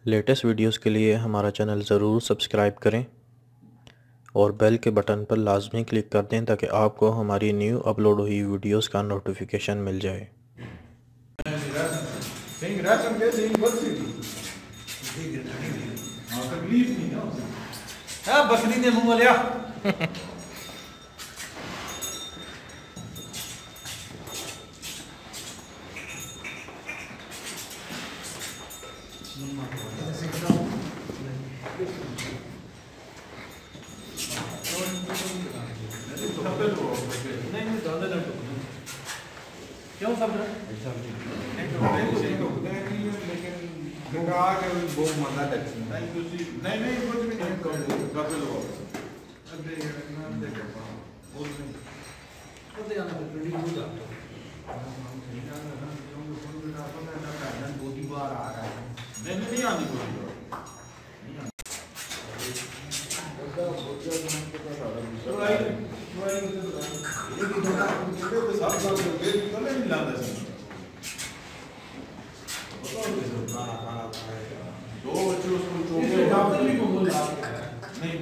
Latest videos के लिए हमारा चैनल ज़रूर सब्सक्राइब करें और बेल के बटन पर लाजमी क्लिक कर दें ताकि आपको हमारी न्यू अपलोड हुई वीडियोस का नोटिफिकेशन मिल जाए। बकरी ने मुंह लिया क्यों सब दो बच्चे उसको नहीं